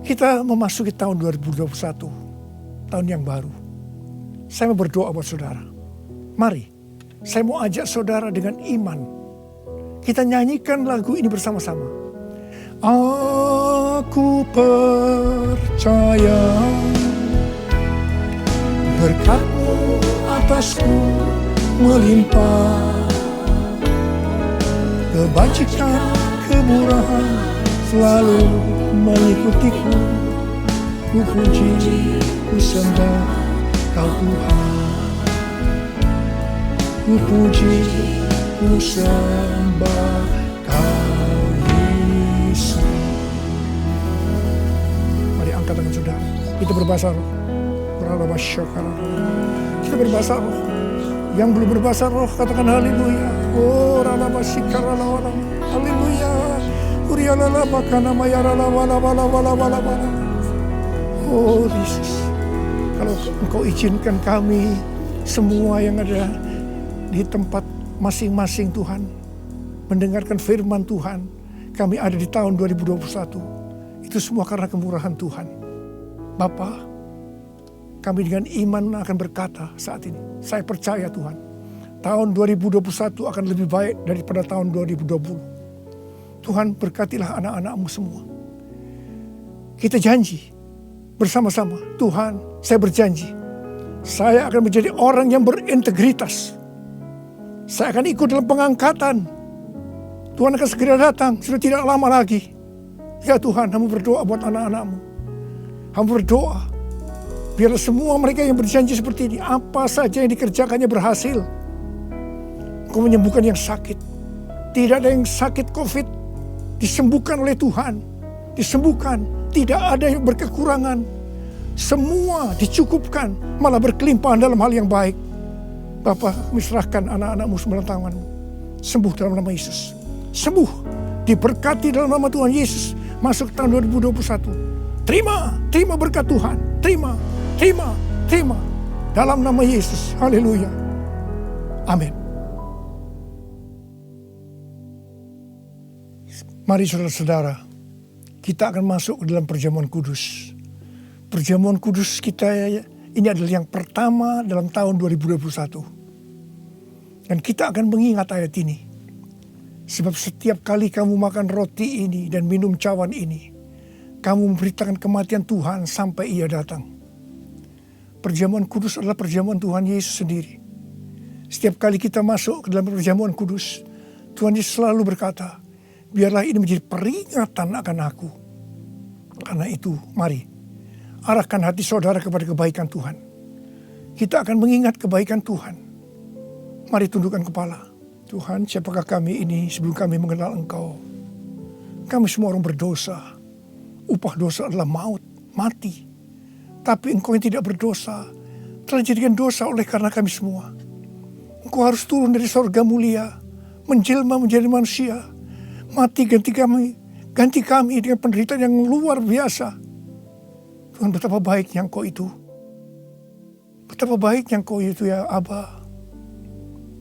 F: Kita memasuki tahun 2021, tahun yang baru. Saya mau berdoa buat saudara. Mari, saya mau ajak saudara dengan iman. Kita nyanyikan lagu ini bersama-sama. Aku percaya berkat-Mu atasku melimpah, kebajikan, kemurahan selalu mengikutiku. Ku puji, ku sembah Kau Tuhan. Ku puji, ku sembah Kau Yesus. Mari angkat tangan saudara. Kita berbahasa roh. Kita berbahasa roh. Yang belum berbahasa roh katakan haleluya. Oh ralabasikaralalala. Haleluya. Urialala bakana mayarala wala wala wala wala wala. Oh Yesus. Kalau Engkau izinkan kami semua yang ada di tempat masing-masing Tuhan mendengarkan firman Tuhan, kami ada di tahun 2021. Itu semua karena kemurahan Tuhan. Bapa, kami dengan iman akan berkata saat ini, saya percaya Tuhan, tahun 2021 akan lebih baik daripada tahun 2020. Tuhan berkatilah anak-anak-Mu semua. Kita janji bersama-sama, Tuhan, saya berjanji, saya akan menjadi orang yang berintegritas. Saya akan ikut dalam pengangkatan. Tuhan akan segera datang, sudah tidak lama lagi. Ya Tuhan, Hamba berdoa buat anak-anak-Mu. Hamba berdoa, biarlah semua mereka yang berjanji seperti ini, apa saja yang dikerjakannya berhasil. Engkau menyembuhkan yang sakit. Tidak ada yang sakit COVID, disembuhkan oleh Tuhan. Disembuhkan. Tidak ada yang berkekurangan. Semua dicukupkan, malah berkelimpahan dalam hal yang baik. Bapa, kami serahkan anak-anak-Mu semua dalam tangan-Mu. Sembuh dalam nama Yesus. Sembuh, diberkati dalam nama Tuhan Yesus. Masuk tahun 2021. Terima berkat Tuhan. Terima. Dalam nama Yesus. Haleluya. Amin. Mari saudara-saudara, kita akan masuk ke dalam perjamuan kudus. Perjamuan kudus kita ini adalah yang pertama dalam tahun 2021. Dan kita akan mengingat ayat ini. Sebab setiap kali kamu makan roti ini dan minum cawan ini, kamu memberitakan kematian Tuhan sampai Ia datang. Perjamuan kudus adalah perjamuan Tuhan Yesus sendiri. Setiap kali kita masuk ke dalam perjamuan kudus, Tuhan Yesus selalu berkata, biarlah ini menjadi peringatan akan aku. Karena itu, mari arahkan hati saudara kepada kebaikan Tuhan. Kita akan mengingat kebaikan Tuhan. Mari tundukkan kepala. Tuhan, siapakah kami ini sebelum kami mengenal Engkau? Kami semua orang berdosa. Upah dosa adalah maut, mati. Tapi Engkau yang tidak berdosa telah dijadikan dosa oleh karena kami semua. Engkau harus turun dari sorga mulia, menjelma menjadi manusia, mati ganti kami dengan penderitaan yang luar biasa. Tuhan, betapa baiknya Engkau itu. Betapa baiknya Engkau itu ya Aba.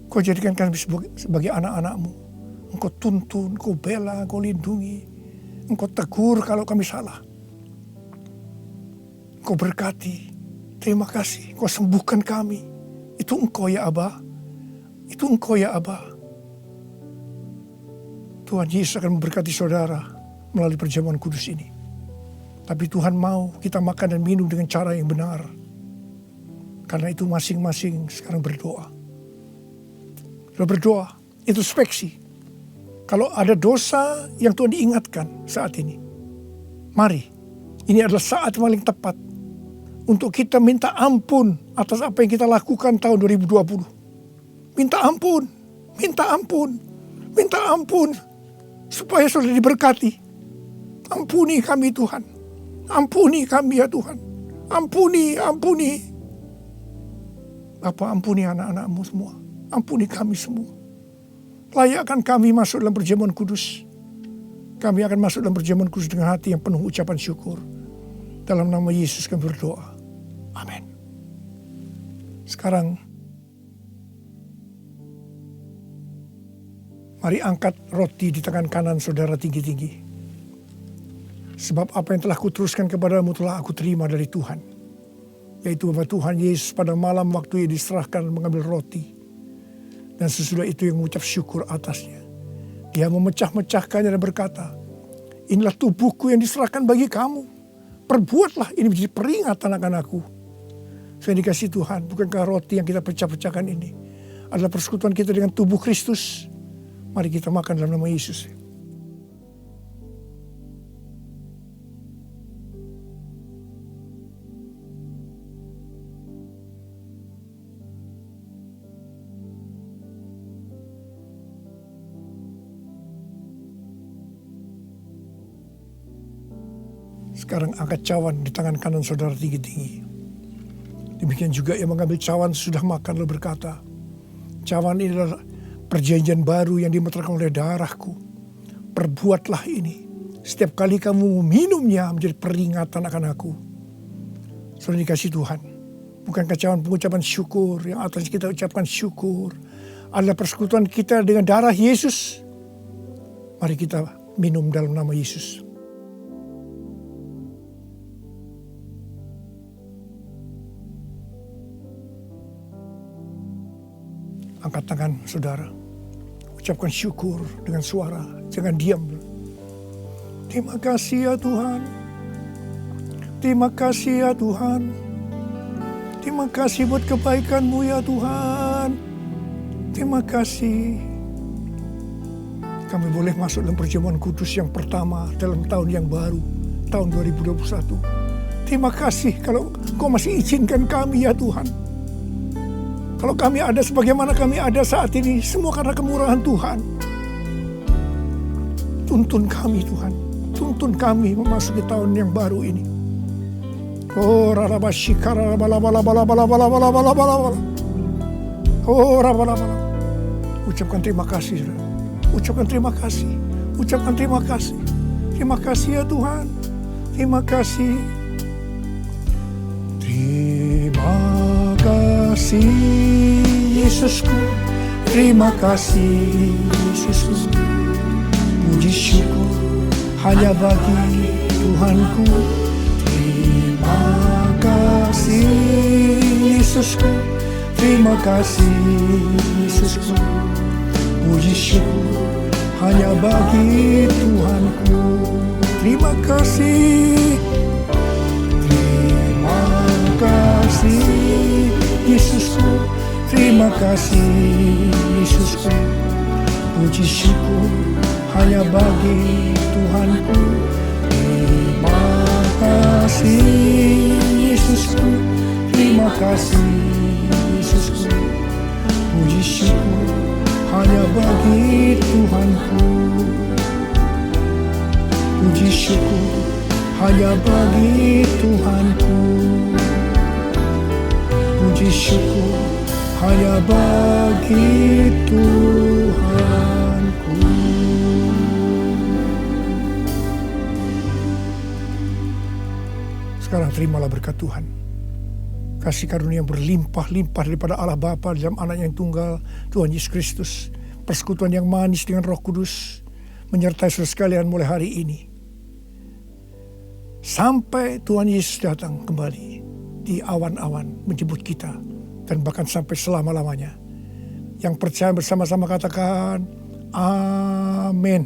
F: Kau jadikan kami sebagai anak-anak-Mu. Engkau tuntun, Engkau bela, Engkau lindungi. Engkau tegur kalau kami salah. Engkau berkati. Terima kasih. Engkau sembuhkan kami. Itu Engkau ya Aba. Itu Engkau ya Aba. Tuhan Yesus akan memberkati saudara melalui perjamuan kudus ini. Tapi Tuhan mau kita makan dan minum dengan cara yang benar. Karena itu masing-masing sekarang berdoa. Berdoa, introspeksi. Kalau ada dosa yang Tuhan diingatkan saat ini, mari, ini adalah saat paling tepat untuk kita minta ampun atas apa yang kita lakukan tahun 2020. Minta ampun, supaya sudah diberkati. Ampuni kami Tuhan, ampuni kami ya Tuhan, ampuni. Bapa, ampuni anak-anak-Mu semua. Ampuni kami semua. Layakkan kami masuk dalam perjamuan kudus. Kami akan masuk dalam perjamuan kudus dengan hati yang penuh ucapan syukur. Dalam nama Yesus kami berdoa. Amin. Sekarang, mari angkat roti di tangan kanan saudara tinggi-tinggi. Sebab apa yang telah kuteruskan kepadamu telah aku terima dari Tuhan. yaitu bahwa Tuhan Yesus pada malam waktu ia diserahkan mengambil roti. Dan sesudah itu yang mengucap syukur atasnya. Dia memecah-mecahkannya dan berkata, inilah tubuhku yang diserahkan bagi kamu. Perbuatlah ini menjadi peringatan akan aku. Saya dikasih Tuhan, bukankah roti yang kita pecah-pecahkan ini adalah persekutuan kita dengan tubuh Kristus? Mari kita makan dalam nama Yesus. Sekarang angkat cawan di tangan kanan saudara tinggi-tinggi. Demikian juga yang mengambil cawan sudah makan lalu berkata, cawan ini adalah perjanjian baru yang dimeterkan oleh darahku. Perbuatlah ini. Setiap kali kamu meminumnya menjadi peringatan akan aku. Saudara dikasih Tuhan. Bukankah cawan pengucapan syukur yang atas kita ucapkan syukur adalah persekutuan kita dengan darah Yesus. Mari kita minum dalam nama Yesus. Angkat tangan saudara. Ucapkan syukur dengan suara. Jangan diam. Terima kasih ya Tuhan. Terima kasih ya Tuhan. Terima kasih buat kebaikan-Mu ya Tuhan. Terima kasih. Kami boleh masuk dalam perjamuan kudus yang pertama dalam tahun yang baru. Tahun 2021. Terima kasih kalau Kau masih izinkan kami ya Tuhan. Kalau kami ada sebagaimana kami ada saat ini, semua karena kemurahan Tuhan. Tuntun kami Tuhan, tuntun kami memasuki tahun yang baru ini. Oh rarabashikara bala. Oh rabalabala. Ucapkan terima kasih, saudara. Ucapkan terima kasih. Ucapkan terima kasih. Terima kasih ya Tuhan. Terima kasih. Terima kasih Yesusku, terima kasih Yesusku. Puji syukur hanya bagi Tuhanku. Terima kasih Yesusku, terima kasih Yesusku. Puji syukur hanya bagi Tuhanku. Terima kasih. Terima kasih Yesusku, terima kasih Yesusku. Puji syukur hanya bagi Tuhanku. Terima kasih Yesusku, terima kasih Yesusku. Puji syukur hanya bagi Tuhanku. Puji syukur hanya bagi Tuhanku. Puji syukur hanya bagi Tuhanku. Sekarang terimalah berkat Tuhan. Kasih karunia yang berlimpah-limpah daripada Allah Bapa dalam Anaknya yang tunggal, Tuhan Yesus Kristus. Persekutuan yang manis dengan Roh Kudus menyertai saudara sekalian mulai hari ini. Sampai Tuhan Yesus datang kembali di awan-awan menjemput kita. Dan bahkan sampai selama-lamanya. Yang percaya bersama-sama katakan, amin.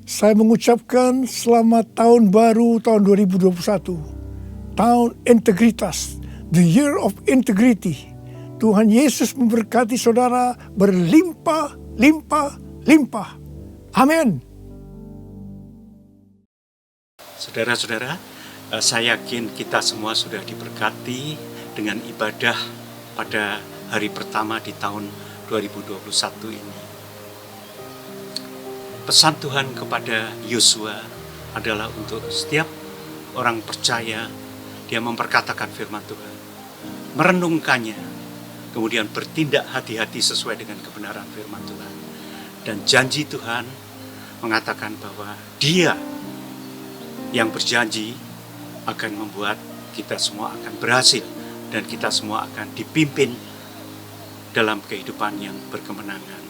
F: Saya mengucapkan selamat tahun baru tahun 2021. Tahun integritas. The year of integrity. Tuhan Yesus memberkati saudara berlimpah, limpah, limpah. Amin.
A: Saudara-saudara, saya yakin kita semua sudah diberkati dengan ibadah pada hari pertama di tahun 2021 ini. Pesan Tuhan kepada Yosua adalah untuk setiap orang percaya, dia memperkatakan firman Tuhan, merenungkannya, kemudian bertindak hati-hati sesuai dengan kebenaran firman Tuhan. Dan janji Tuhan mengatakan bahwa Dia yang berjanji akan membuat kita semua akan berhasil dan kita semua akan dipimpin dalam kehidupan yang berkemenangan.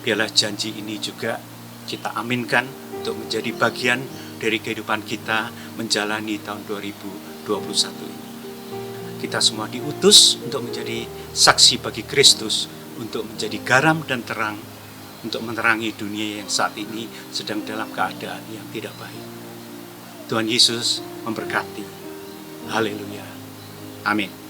A: Biarlah janji ini juga kita aminkan untuk menjadi bagian dari kehidupan kita menjalani tahun 2021 ini. Kita semua diutus untuk menjadi saksi bagi Kristus, untuk menjadi garam dan terang, untuk menerangi dunia yang saat ini sedang dalam keadaan yang tidak baik. Tuhan Yesus memberkati. Haleluya. Amin.